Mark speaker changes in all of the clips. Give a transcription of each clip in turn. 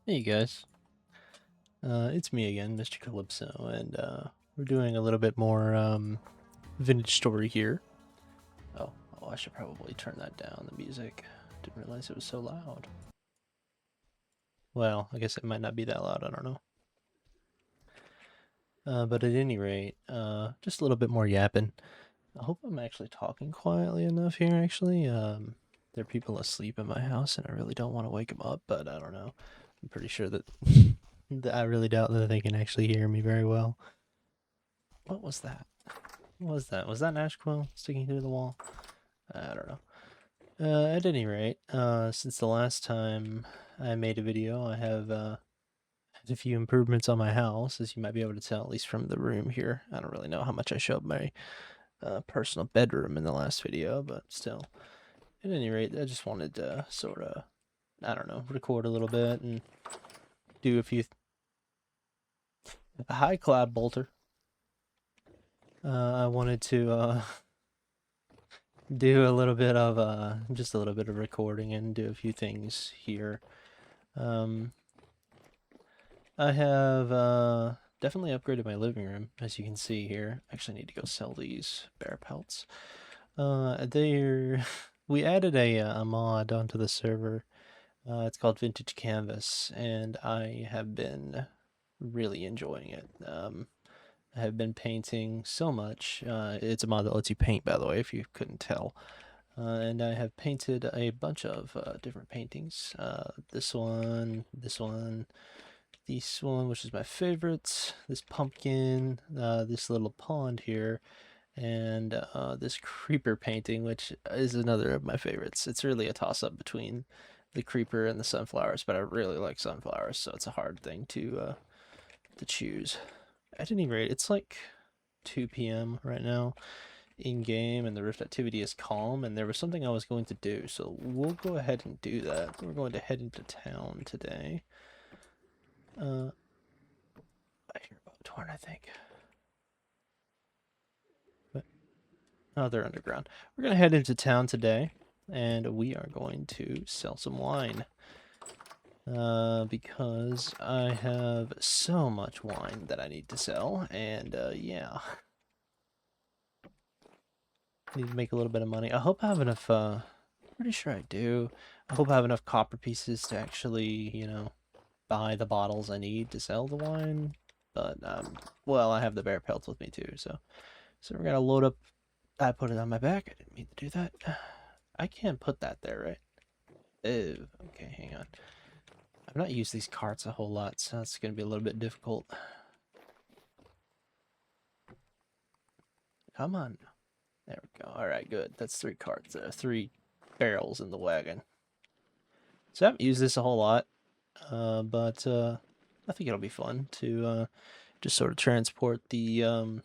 Speaker 1: Hey guys, it's me again, Mr. Calypso, and we're doing a little bit more vintage story here. Oh, I should probably turn that down, the music. Didn't realize it was so loud. Well, I guess it might not be that loud, I don't know. But at any rate, just a little bit more yapping. I hope I'm actually talking quietly enough here, actually. There are people asleep in my house, and I really don't want to wake them up, but I don't know. I'm pretty sure that, that I really doubt that they can actually hear me very well. What was that? What was that? Was that an ash quill sticking through the wall? I don't know. At any rate, since the last time I made a video, I have had a few improvements on my house, as you might be able to tell, at least from the room here. I don't really know how much I showed my personal bedroom in the last video, but still. At any rate, I just wanted to sort of, I don't know, record a little bit and do a few... Hi, Cloud Bolter. I wanted to do a little bit of just a little bit of recording and do a few things here. I have definitely upgraded my living room, as you can see here. Actually, I need to go sell these bear pelts. They're we added a mod onto the server. It's called Vintage Canvas, and I have been really enjoying it. I have been painting so much. It's a mod that lets you paint, by the way, if you couldn't tell. And I have painted a bunch of different paintings. This one, this one, which is my favorite. This pumpkin, this little pond here, and this creeper painting, which is another of my favorites. It's really a toss-up between the creeper and the sunflowers, but I really like sunflowers, so it's a hard thing to choose. At any rate, it's like 2 p.m. right now in game, and the rift activity is calm, and there was something I was going to do, so we'll go ahead and do that. We're going to head into town today. I hear about torn, I think. But oh, they're underground. We're gonna head into town today, and we are going to sell some wine. Because I have so much wine that I need to sell, and yeah. Need to make a little bit of money. I hope I have enough, pretty sure I do. I hope I have enough copper pieces to actually, you know, buy the bottles I need to sell the wine. But, well, I have the bear pelts with me too, so we're gonna load up. I put it on my back. I didn't mean to do that. I can't put that there, right? Ew. Okay, hang on. I've not used these carts a whole lot, so it's gonna be a little bit difficult. Come on. There we go. Alright, good. That's 3 carts. 3 barrels in the wagon. So I haven't used this a whole lot, but I think it'll be fun to just sort of transport the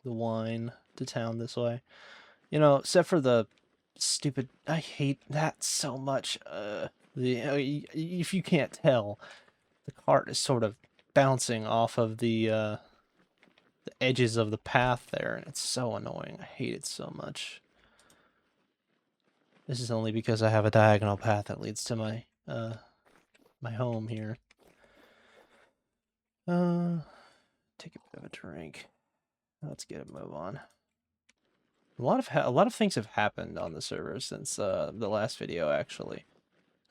Speaker 1: wine to town this way. You know, except for the stupid... I hate that so much. If you can't tell, the cart is sort of bouncing off of the edges of the path there, and it's so annoying. I hate it so much. This is only because I have a diagonal path that leads to my my home here. Take a bit of a drink. Let's get a move on. A lot of things have happened on the server since the last video, actually.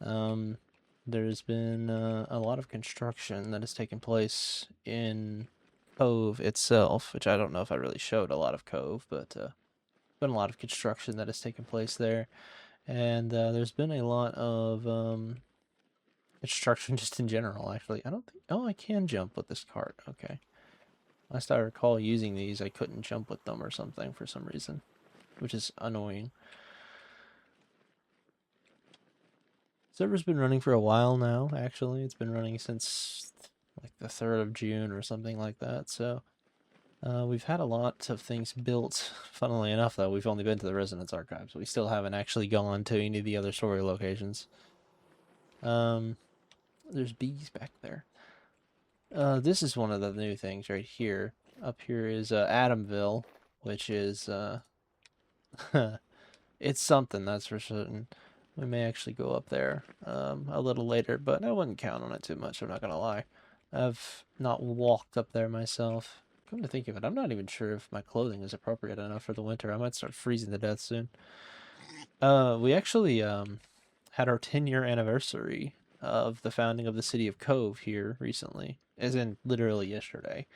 Speaker 1: There's been a lot of construction that has taken place in Cove itself, which I don't know if I really showed a lot of Cove, but been a lot of construction that has taken place there, and there's been a lot of construction just in general. Actually, I don't think. Oh, I can jump with this cart. Okay. Last I recall using these, I couldn't jump with them or something for some reason, which is annoying. Server's been running for a while now, actually. It's been running since like the 3rd of June or something like that, so we've had a lot of things built. Funnily enough, though, we've only been to the Resonance Archives. We still haven't actually gone to any of the other story locations. There's bees back there. This is one of the new things right here. Up here is Adamville, which is it's something, that's for certain. We may actually go up there a little later, but I wouldn't count on it too much, I'm not gonna lie. I've not walked up there myself. Come to think of it, I'm not even sure if my clothing is appropriate enough for the winter. I might start freezing to death soon. We actually had our 10-year anniversary of the founding of the city of Cove here recently, as in literally yesterday,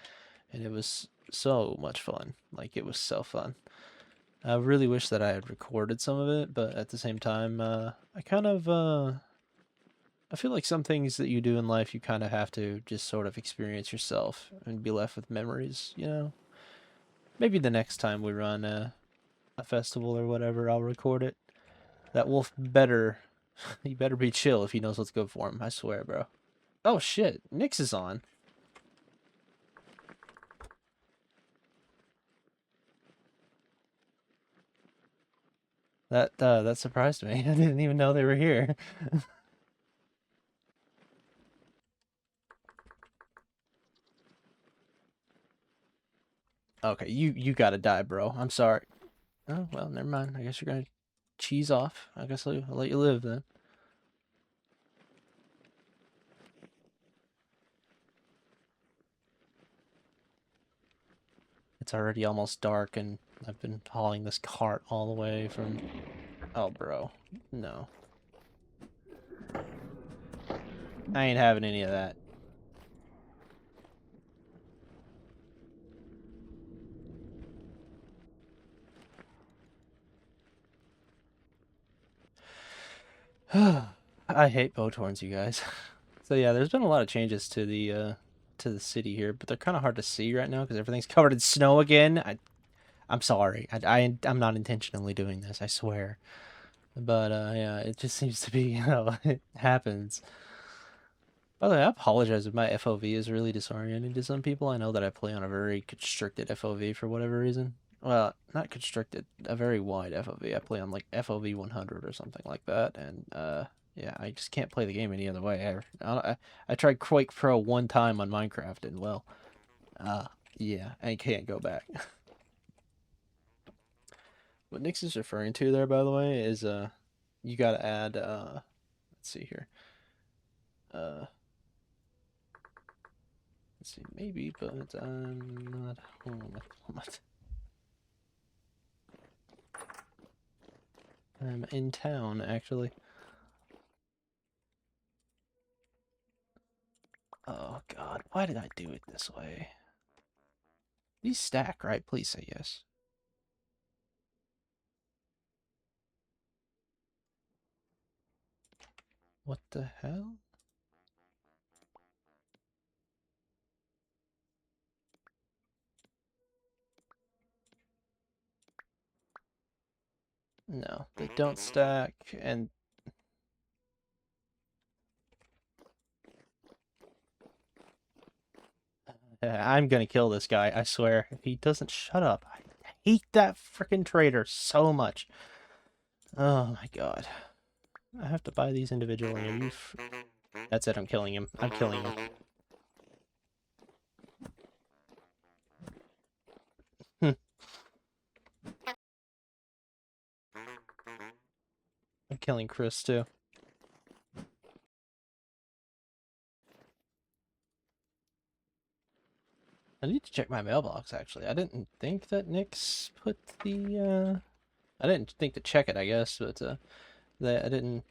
Speaker 1: and it was so much fun. Like, it was so fun. I really wish that I had recorded some of it, but at the same time, I kind of, I feel like some things that you do in life, you kind of have to just sort of experience yourself and be left with memories, you know? Maybe the next time we run a festival or whatever, I'll record it. That wolf better, he better be chill if he knows what's good for him, I swear, bro. Oh shit, Nyx is on. That surprised me. I didn't even know they were here. Okay, you gotta die, bro. I'm sorry. Oh, well, never mind. I guess you're gonna cheese off. I guess I'll let you live then. It's already almost dark, and I've been hauling this cart all the way from... Oh, bro. No. I ain't having any of that. I hate boat horns, you guys. So yeah, there's been a lot of changes to the city here, but they're kind of hard to see right now because everything's covered in snow again. I'm sorry. I'm not intentionally doing this, I swear. But yeah, it just seems to be, you know, it happens. By the way, I apologize if my FOV is really disorienting to some people. I know that I play on a very constricted FOV for whatever reason. Well, not constricted, a very wide FOV. I play on like FOV 100 or something like that, and yeah, I just can't play the game any other way. I tried Quake Pro one time on Minecraft, and well, yeah, I can't go back. What Nyx is referring to there, by the way, is you gotta add let's see here. Let's see, maybe, but I'm not home at the moment. I'm in town, actually. Oh god, why did I do it this way? These stack, right? Please say yes. What the hell? No, they don't stack, and... I'm gonna kill this guy, I swear. If he doesn't shut up. I hate that freaking traitor so much. Oh my god. I have to buy these individually. Are you That's it, I'm killing him. I'm killing him. I'm killing Chris, too. I need to check my mailbox, actually. I didn't think that Nyx put the, I didn't think to check it, I guess, but, I didn't...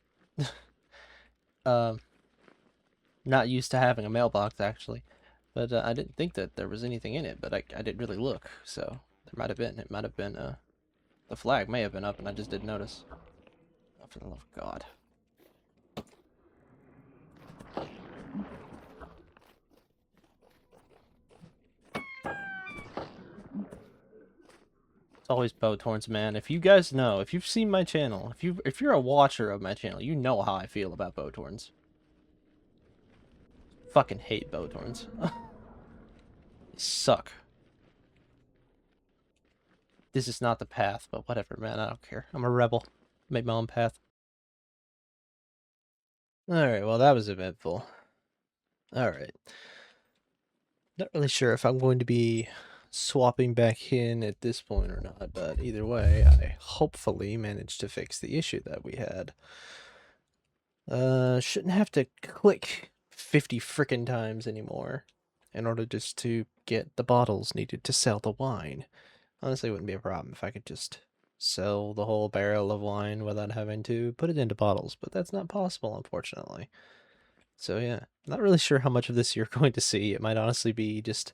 Speaker 1: um, not used to having a mailbox, actually. But, I didn't think that there was anything in it, but I didn't really look, so... There might have been. It might have been, the flag may have been up, and I just didn't notice. Oh, for the love of God. It's always bow horns, man. If you guys know, if you've seen my channel, if you're a watcher of my channel, you know how I feel about bow horns. Fucking hate bow horns. They suck. This is not the path, but whatever, man. I don't care. I'm a rebel. Make my own path. Alright, well, that was eventful. Alright. Not really sure if I'm going to be swapping back in at this point or not, but either way, I hopefully managed to fix the issue that we had. Shouldn't have to click 50 frickin' times anymore in order just to get the bottles needed to sell the wine. Honestly, it wouldn't be a problem if I could just sell the whole barrel of wine without having to put it into bottles, but that's not possible, unfortunately. So yeah, not really sure how much of this you're going to see. It might honestly be just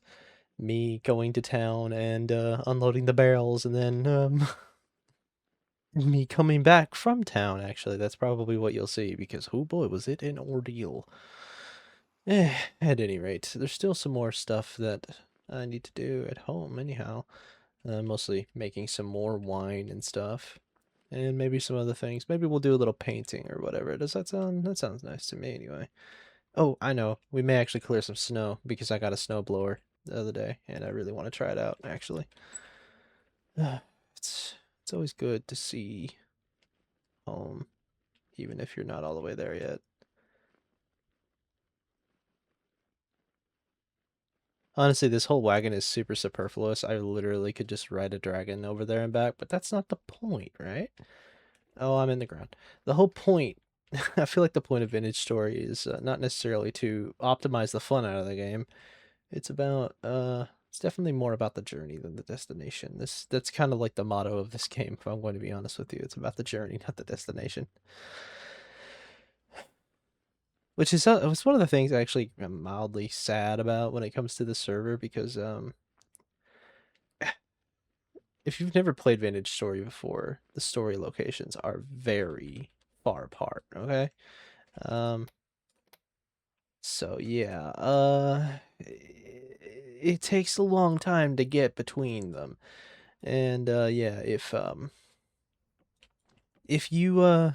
Speaker 1: me going to town and unloading the barrels, and then me coming back from town. Actually, that's probably what you'll see because oh boy, was it an ordeal. At any rate, there's still some more stuff that I need to do at home. Anyhow, mostly making some more wine and stuff. And maybe some other things. Maybe we'll do a little painting or whatever. Does that sound? That sounds nice to me anyway. Oh, I know. We may actually clear some snow because I got a snow blower the other day and I really want to try it out actually. It's it's always good to see home even if you're not all the way there yet. Honestly, this whole wagon is super superfluous. I literally could just ride a dragon over there and back, but that's not the point, right? Oh, I'm in the ground. The whole point, I feel like the point of Vintage Story is not necessarily to optimize the fun out of the game. It's about, it's definitely more about the journey than the destination. That's kind of like the motto of this game, if I'm going to be honest with you. It's about the journey, not the destination. Which is, it's one of the things I actually am mildly sad about when it comes to the server because, if you've never played Vintage Story before, the story locations are very far apart, okay? Um, so yeah, it takes a long time to get between them. And yeah, if you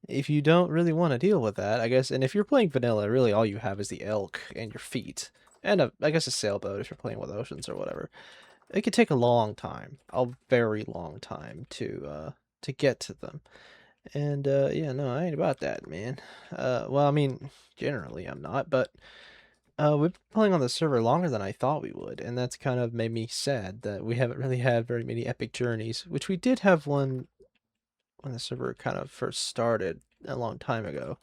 Speaker 1: if you don't really want to deal with that, I guess, and if you're playing vanilla, really all you have is the elk and your feet. And I guess a sailboat if you're playing with oceans or whatever. It could take a long time, a very long time to get to them. And yeah, no, I ain't about that, man. Well, I mean, generally I'm not, but we've been playing on the server longer than I thought we would, and that's kind of made me sad that we haven't really had very many epic journeys, which we did have one when the server kind of first started a long time ago.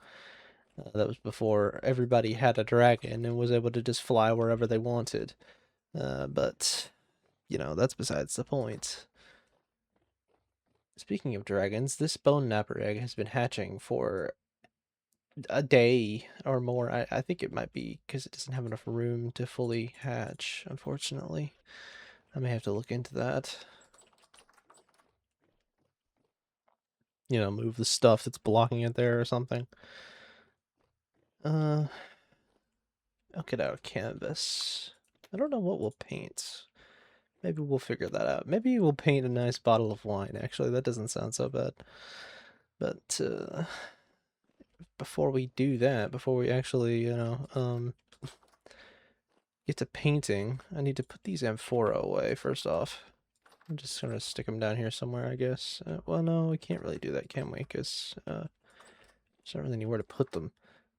Speaker 1: That was before everybody had a dragon and was able to just fly wherever they wanted. But you know, that's besides the point. Speaking of dragons, this bone napper egg has been hatching for a day or more. I think it might be because it doesn't have enough room to fully hatch, unfortunately. I may have to look into that. You know, move the stuff that's blocking it there or something. Uh, I'll get out a canvas. I don't know what we'll paint. Maybe we'll figure that out. Maybe we'll paint a nice bottle of wine, actually. That doesn't sound so bad. But, before we do that, before we actually, get to painting, I need to put these amphora away, first off. I'm just gonna stick them down here somewhere, I guess. Well, no, we can't really do that, can we? Because, there's not really anywhere to put them.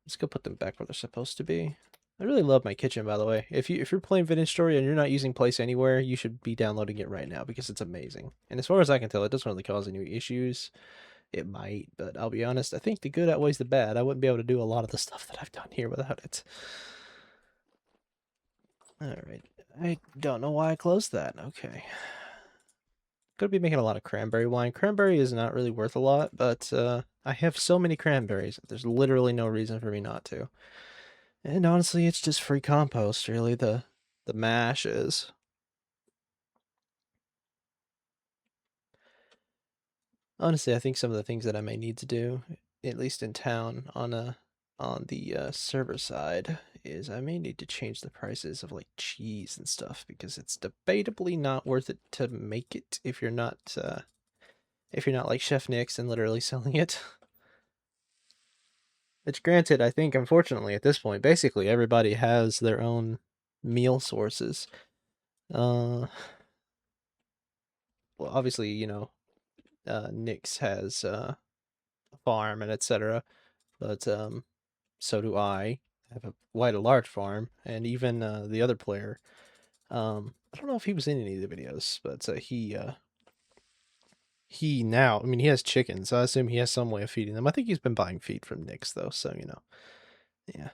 Speaker 1: Let's go put them back where they're supposed to be. I really love my kitchen, by the way. If you're playing Vintage Story and you're not using Place Anywhere, you should be downloading it right now because it's amazing. And as far as I can tell, it doesn't really cause any issues. It might, but I'll be honest, I think the good outweighs the bad. I wouldn't be able to do a lot of the stuff that I've done here without it. Alright. I don't know why I closed that. Okay. Could be making a lot of cranberry wine. Cranberry is not really worth a lot, but I have so many cranberries. There's literally no reason for me not to. And honestly, it's just free compost, really, the mash is. Honestly, I think some of the things that I may need to do, at least in town, on the server side, is I may need to change the prices of like cheese and stuff because it's debatably not worth it to make it if you're not like Chef Nick's and literally selling it. Which granted, I think unfortunately at this point, basically everybody has their own meal sources. Well, obviously, Nick's has a farm and etc. But so do I. I have quite a large farm, and even the other player. I don't know if he was in any of the videos, but he now, I mean, he has chickens, so I assume he has some way of feeding them. I think he's been buying feed from Nick's, though, so, you know, yeah.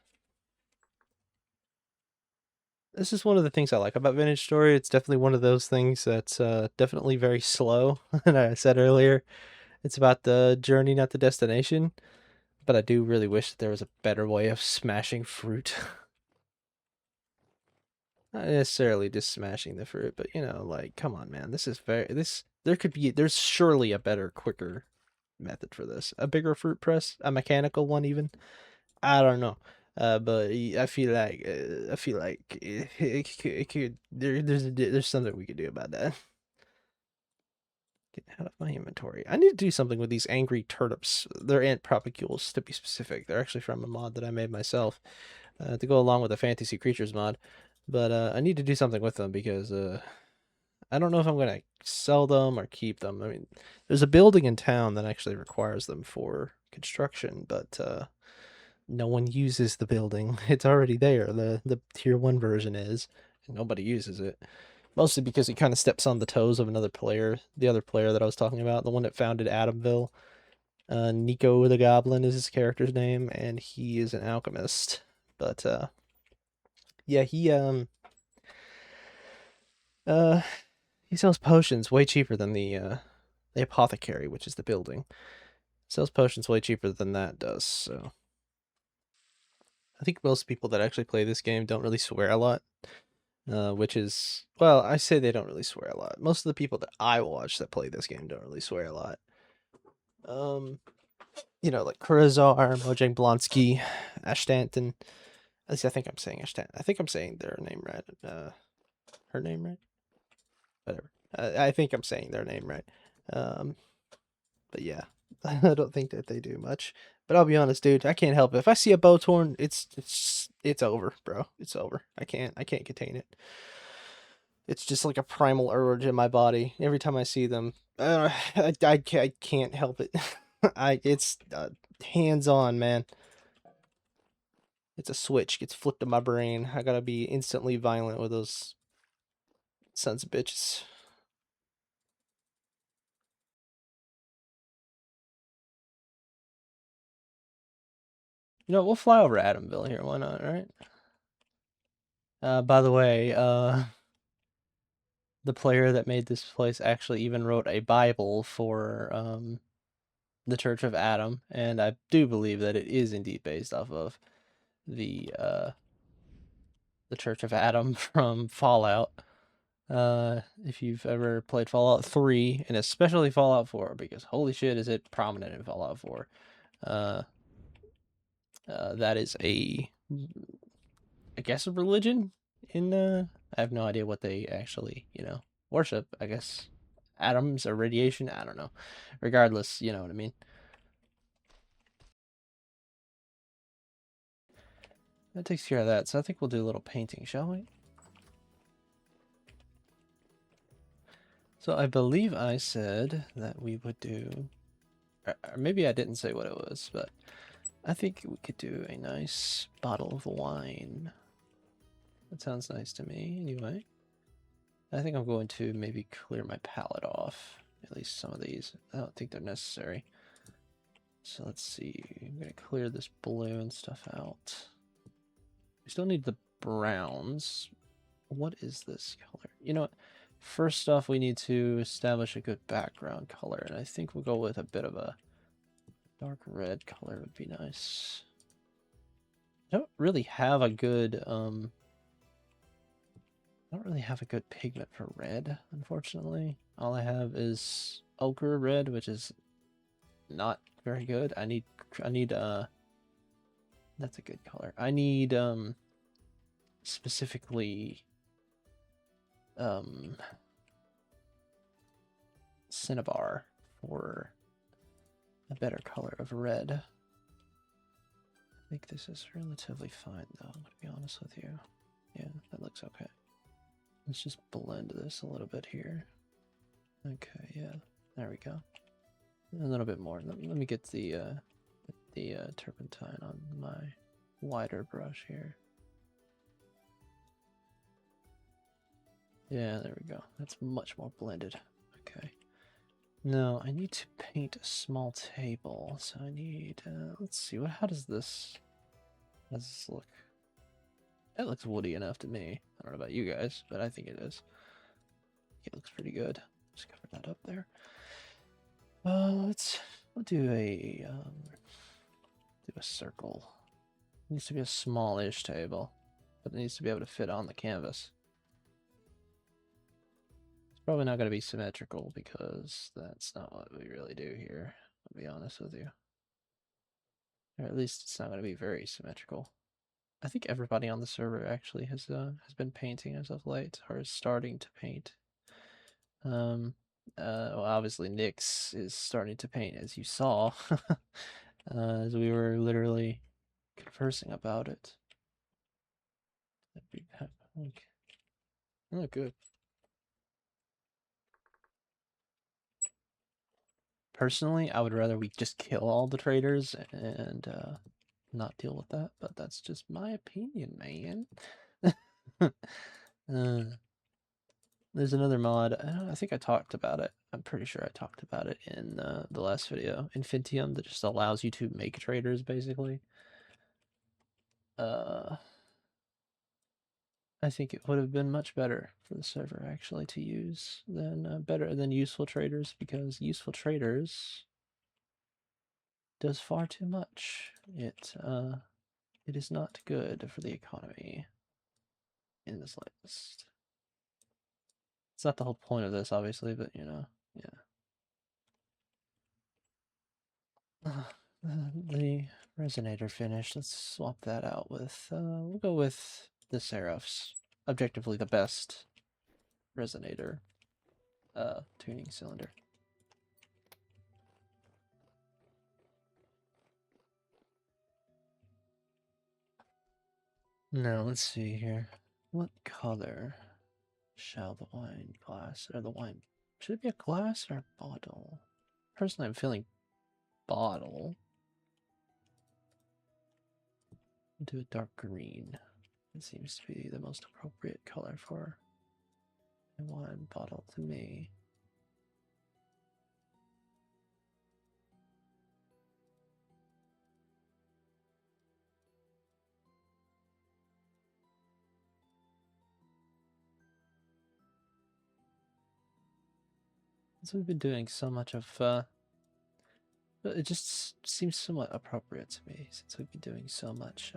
Speaker 1: This is one of the things I like about Vintage Story. It's definitely one of those things that's definitely very slow. And I said earlier, it's about the journey, not the destination. But I do really wish that there was a better way of smashing fruit. Not necessarily just smashing the fruit, but you know, like, come on, man. This is there's surely a better, quicker method for this. A bigger fruit press, a mechanical one even. I don't know. But I feel like it could there's something we could do about that. Get out of my inventory. I need to do something with these angry turnips. They're ant propagules, to be specific. They're actually from a mod that I made myself to go along with the fantasy creatures mod. But I need to do something with them because I don't know if I'm going to sell them or keep them. I mean, there's a building in town that actually requires them for construction, but no one uses the building. It's already there. The tier 1 version is, and nobody uses it. Mostly because he kind of steps on the toes of another player, the other player that I was talking about, the one that founded Adamville. Nico the Goblin is his character's name, and he is an alchemist. But yeah, uh he sells potions way cheaper than the apothecary, which is the building. Sells potions way cheaper than that does. So I think most people that actually play this game don't really swear a lot. Which is, well, I say they don't really swear a lot. Most of the people that I watch that play this game don't really swear a lot. You know, like Kurazar, Mojang Blonsky, Ashtanton. At least I think I'm saying Ashtanton. I think I'm saying their name right. Her name right? Whatever. I think I'm saying their name right. Um, but yeah, I don't think that they do much. But I'll be honest, dude, I can't help it. If I see a Bowtorn, it's over, bro. It's over. I can't contain it. It's just like a primal urge in my body. Every time I see them, I can't help it. It's hands on, man. It's a switch gets flipped in my brain. I gotta be instantly violent with those sons of bitches. You know, we'll fly over Adamville here. Why not, right? By the way, the player that made this place actually even wrote a Bible for the Church of Adam, and I do believe that it is indeed based off of the Church of Adam from Fallout. If you've ever played Fallout 3, and especially Fallout 4, because holy shit is it prominent in Fallout 4. Uh, that is I guess, a religion in, I have no idea what they actually, worship, I guess. Atoms or radiation, I don't know. Regardless, you know what I mean. That takes care of that, so I think we'll do a little painting, shall we? So I believe I said that we would do, or maybe I didn't say what it was, but I think we could do a nice bottle of wine. That sounds nice to me, anyway. I think I'm going to maybe clear my palette off, at least some of these. I don't think they're necessary. So let's see, I'm going to clear this blue and stuff out. We still need the browns. What is this color? You know what? First off, we need to establish a good background color, and I think we'll go with a bit of a dark red color would be nice. I don't really have a good, pigment for red, unfortunately. All I have is ochre red, which is not very good. I need, that's a good color. I need, specifically, cinnabar for a better color of red. I think this is relatively fine, though, to be honest with you. Yeah, that looks okay. Let's just blend this a little bit here. Okay, yeah, there we go. A little bit more. Let me get the turpentine on my wider brush here. Yeah, there we go. That's much more blended. Okay. No, I need to paint a small table. So I need, let's see, how does this look? It looks woody enough to me. I don't know about you guys, but I think it is. It looks pretty good. Just cover that up there. We'll do a circle. It needs to be a smallish table, but it needs to be able to fit on the canvas. It's probably not going to be symmetrical because that's not what we really do here, I'll be honest with you. Or at least it's not going to be very symmetrical. I think everybody on the server actually has been painting as of late, or is starting to paint. Well, obviously Nyx is starting to paint, as you saw, as we were literally conversing about it. Okay. Oh, good. Personally, I would rather we just kill all the traitors and not deal with that, but that's just my opinion, man. There's another mod. I think I talked about it. I'm pretty sure I talked about it in the last video. Infinitium, that just allows you to make traders, basically. I think it would have been much better for the server actually to use than better than useful traders, because useful traders does far too much. It is not good for the economy in the slightest. It's not the whole point of this, obviously, but you know, yeah. The resonator finished. Let's swap that out with, we'll go with the Seraph's. Objectively the best resonator tuning cylinder. Now, let's see here. What color shall the wine glass, or the wine, should it be a glass or a bottle? Personally, I'm feeling bottle. Do a dark green. It seems to be the most appropriate color for a wine bottle to me. So we've been doing so much of, it just seems somewhat appropriate to me since we've been doing so much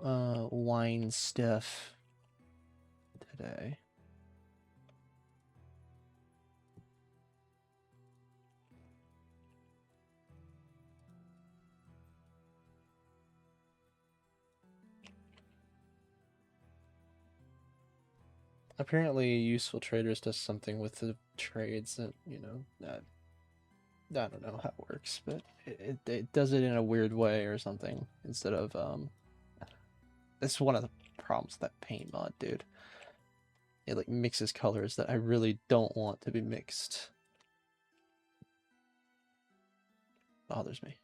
Speaker 1: wine stuff today. Apparently, Useful Traders does something with the trades that, you know, that I don't know how it works, but it does it in a weird way or something instead of This is one of the problems with that paint mod, dude. It like mixes colors that I really don't want to be mixed. Bothers me.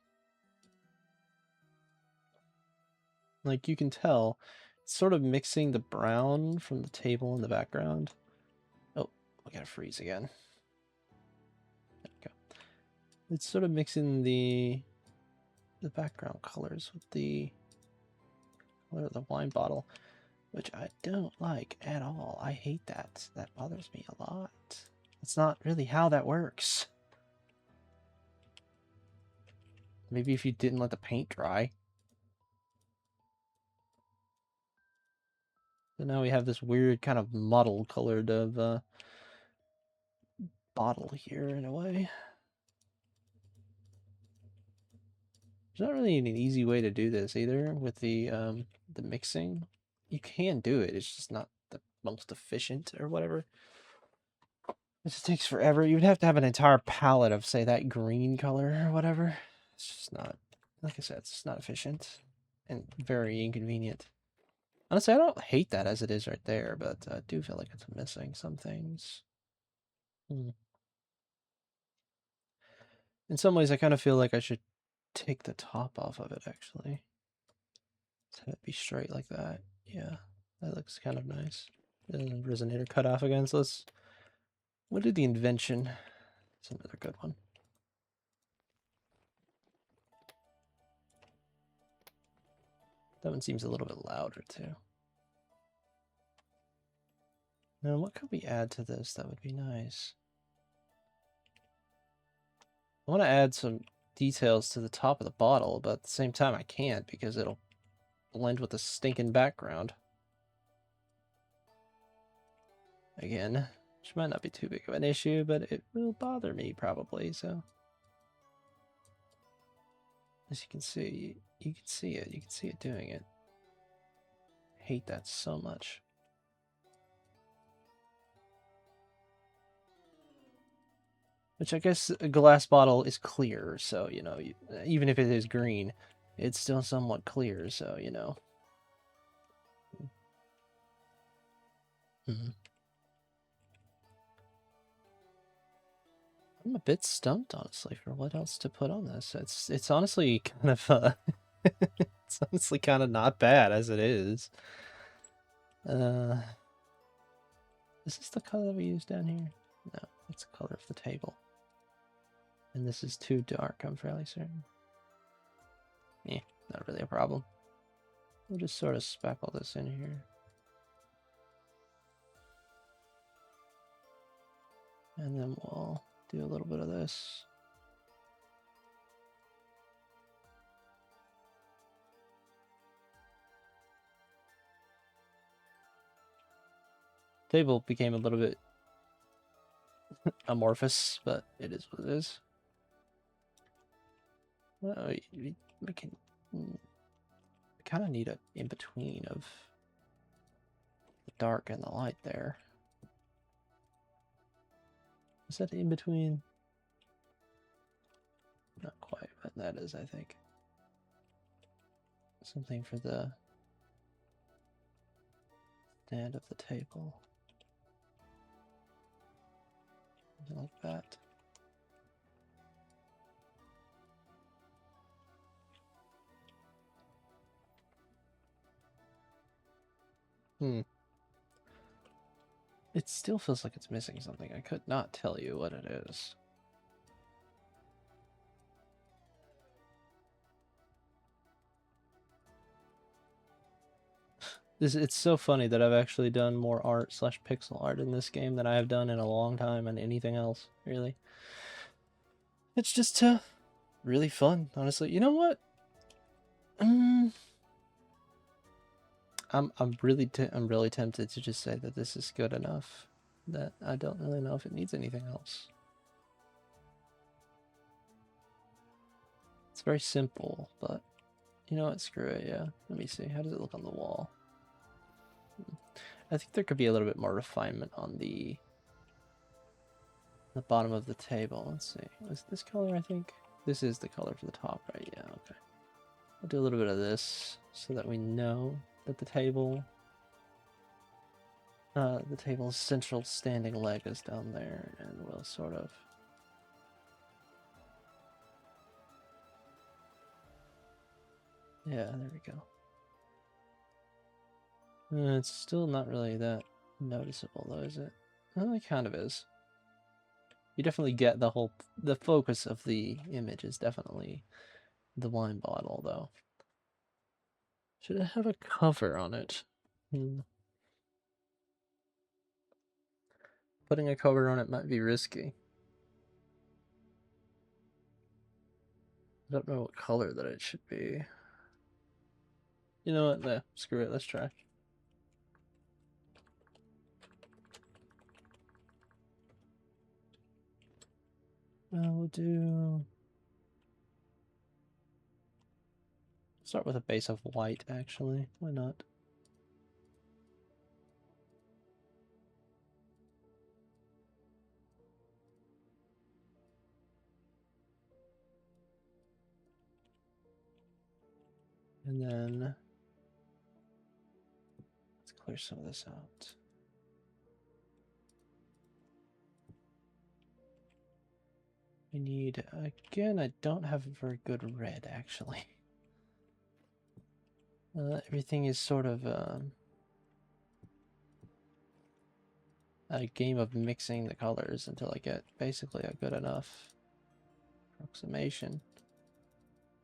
Speaker 1: Like you can tell, it's sort of mixing the brown from the table in the background. Oh, I gotta freeze again. There we go. It's sort of mixing the background colors with the color of the wine bottle, which I don't like at all. I hate that. That bothers me a lot. It's not really how that works. Maybe if you didn't let the paint dry. So now we have this weird kind of mottled colored of bottle here in a way. There's not really an easy way to do this either with the mixing. You can do it, it's just not the most efficient or whatever. It just takes forever. You'd have to have an entire palette of, say, that green color or whatever. It's just not, like I said, it's just not efficient and very inconvenient. Honestly, I don't hate that as it is right there, but I do feel like it's missing some things. In some ways, I kind of feel like I should take the top off of it, actually. Let's have it be straight like that. Yeah, that looks kind of nice. And resonator cut off again, so let's What did the invention? That's another good one. That one seems a little bit louder too. Now, what could we add to this that would be nice? I want to add some details to the top of the bottle, but at the same time I can't because it'll blend with the stinking background. Again, which might not be too big of an issue, but it will bother me probably, so. As you can see it. You can see it doing it. I hate that so much. Which I guess a glass bottle is clear, so, you know, even if it is green, it's still somewhat clear, so, you know. I'm a bit stumped, honestly, for what else to put on this. It's honestly kind of, it's honestly kind of not bad as it is. Is this the color we use down here? No, it's the color of the table. And this is too dark, I'm fairly certain. Yeah, not really a problem. We'll just sort of spackle this in here. And then we'll do a little bit of this. Table became a little bit amorphous, but it is what it is. Well, we can kind of need an in-between of the dark and the light there. Is that in between? Not quite, but that is, I think. Something for the stand of the table. Something like that. It still feels like it's missing something. I could not tell you what it is. It's so funny that I've actually done more art / pixel art in this game than I have done in a long time and anything else, really. It's just really fun, honestly. You know what? I'm really tempted to just say that this is good enough. That I don't really know if it needs anything else. It's very simple, but you know what? Screw it, yeah. Let me see. How does it look on the wall? I think there could be a little bit more refinement on the bottom of the table. Let's see. Is this color, I think? This is the color for the top, right? Yeah, okay. I'll do a little bit of this so that we know that the table's central standing leg is down there, and we'll sort of... Yeah, there we go. It's still not really that noticeable, though, is it? Well, it kind of is. You definitely get the focus of the image is definitely the wine bottle, though. Should it have a cover on it? Putting a cover on it might be risky. I don't know what color that it should be. You know what? Nah, screw it. Let's try. We'll do... Start with a base of white, actually. Why not? And then... let's clear some of this out. We need... Again, I don't have a very good red, actually. Everything is sort of... a game of mixing the colors until I get basically a good enough approximation.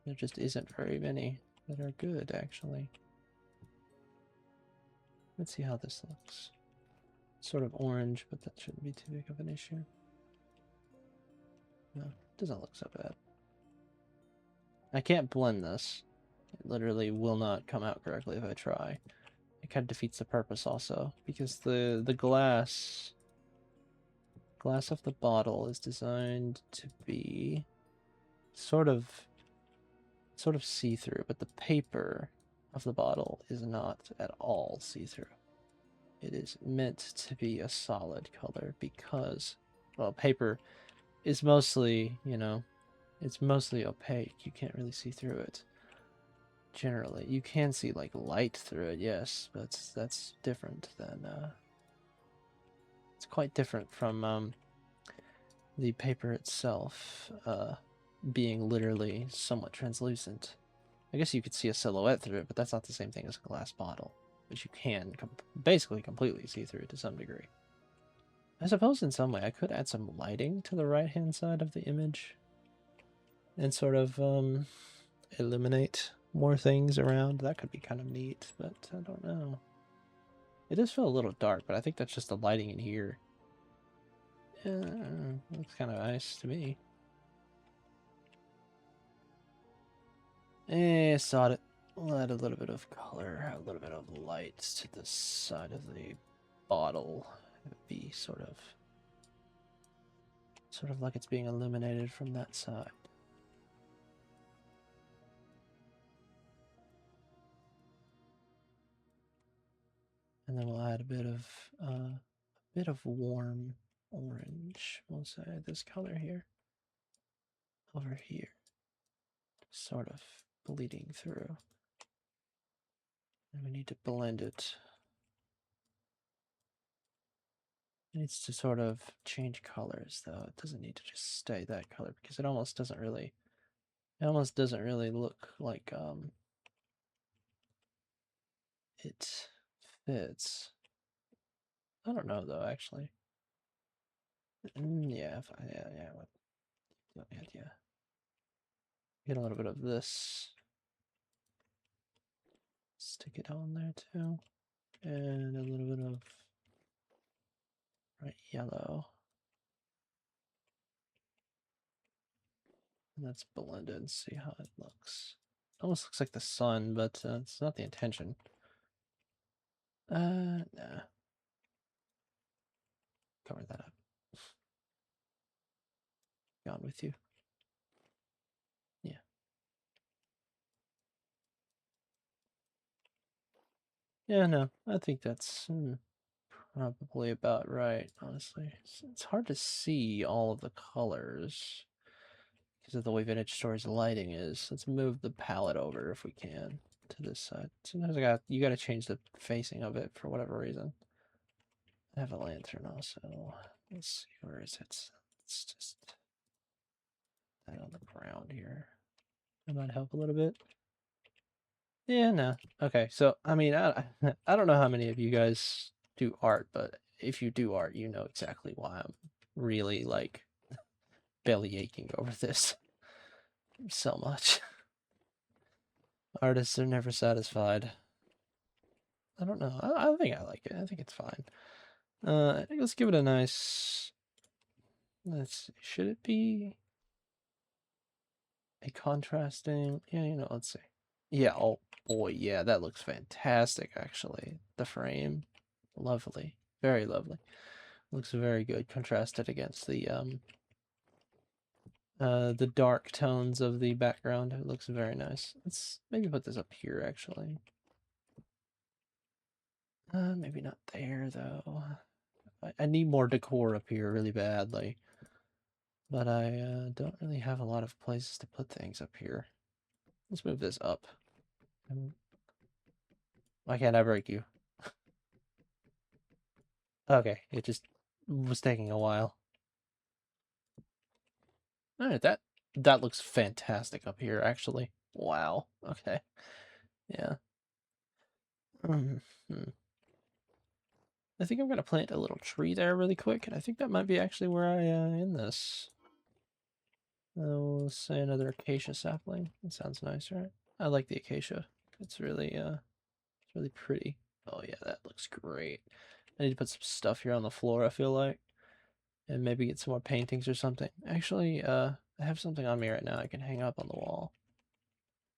Speaker 1: There just isn't very many that are good, actually. Let's see how this looks. Sort of orange, but that shouldn't be too big of an issue. No, it doesn't look so bad. I can't blend this. It literally will not come out correctly if I try. It kind of defeats the purpose also, because the glass of the bottle is designed to be sort of see-through, but the paper of the bottle is not at all see-through. It is meant to be a solid color because, well, paper is mostly, you know, it's mostly opaque. You can't really see through it. Generally, you can see like light through it, yes, but that's different than it's quite different from the paper itself being literally somewhat translucent. I guess you could see a silhouette through it, but that's not the same thing as a glass bottle, which you can basically completely see through to some degree. I suppose in some way I could add some lighting to the right-hand side of the image and sort of illuminate more things around. That could be kind of neat, but I don't know. It does feel a little dark, but I think that's just the lighting in here. Yeah, looks kind of nice to me. Sod it. We'll add a little bit of color, a little bit of light to the side of the bottle. It would be sort of like it's being illuminated from that side. And then we'll add a bit of warm orange. We'll say this color here, over here, sort of bleeding through. And we need to blend it. It needs to sort of change colors, though. It doesn't need to just stay that color because it almost doesn't really look like it fits. I don't know though, actually. Yeah, yeah. Get a little bit of this. Stick it on there too, and a little bit of bright yellow. And let's blend it and see how it looks. Almost looks like the sun, but it's not the intention. Nah. Cover that up. Gone with you. Yeah. Yeah, no, I think that's probably about right, honestly. It's hard to see all of the colors because of the way Vintage Story's lighting is. Let's move the palette over if we can to this side. Sometimes you gotta change the facing of it for whatever reason. I have a lantern also. Let's see, where is it? It's just that on the ground here. That might help a little bit. Yeah, no. Okay, so I mean, I don't know how many of you guys do art, but if you do art, you know exactly why I'm really like belly aching over this so much. Artists are never satisfied. I don't know. I think I like it. I think it's fine. Let's give it a nice. Let's see. Should it be a contrasting? Yeah, you know. Let's see. Yeah. Oh boy. Yeah, that looks fantastic. Actually, the frame, lovely, very lovely. Looks very good, contrasted against the dark tones of the background. It looks very nice. Let's maybe put this up here, actually. Maybe not there, though. I need more decor up here really badly. But I don't really have a lot of places to put things up here. Let's move this up. Why can't I break you? Okay, it just was taking a while. Alright, that looks fantastic up here, actually. Wow. Okay. Yeah. I think I'm gonna plant a little tree there really quick, and I think that might be actually where I end this. We'll say another acacia sapling. That sounds nice, right? I like the acacia. It's really pretty. Oh yeah, that looks great. I need to put some stuff here on the floor, I feel like. And maybe get some more paintings or something. Actually, I have something on me right now I can hang up on the wall.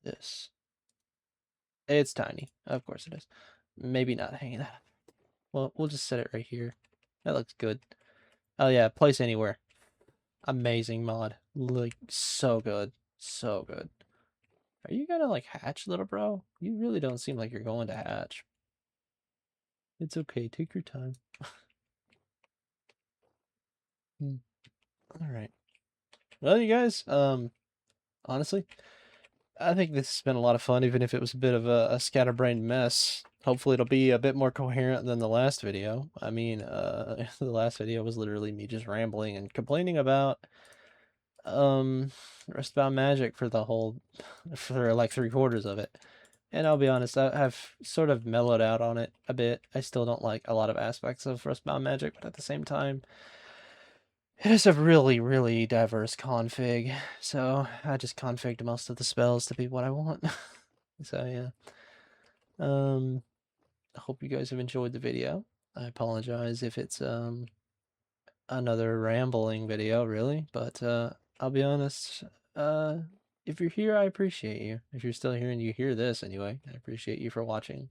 Speaker 1: This. It's tiny. Of course it is. Maybe not hanging that. Well, we'll just set it right here. That looks good. Oh yeah, place anywhere. Amazing mod. Like, so good. So good. Are you gonna, like, hatch, little bro? You really don't seem like you're going to hatch. It's okay. Take your time. Alright. Well, you guys, honestly, I think this has been a lot of fun, even if it was a bit of a scatterbrained mess. Hopefully it'll be a bit more coherent than the last video. I mean, the last video was literally me just rambling and complaining about, Rustbound Magic for for like 3/4 of it. And I'll be honest, I've sort of mellowed out on it a bit. I still don't like a lot of aspects of Rustbound Magic, but at the same time, it is a really, really diverse config, so I just configured most of the spells to be what I want. So yeah. I hope you guys have enjoyed the video. I apologize if it's another rambling video, really, but I'll be honest, uh if you're here, I appreciate you. If you're still here and you hear this anyway, I appreciate you for watching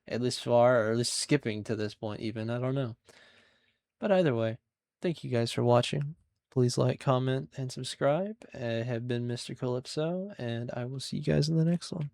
Speaker 1: at least far, or at least skipping to this point even, I don't know. But either way, thank you guys for watching. Please like, comment, and subscribe. I have been Mr. Calypso, and I will see you guys in the next one.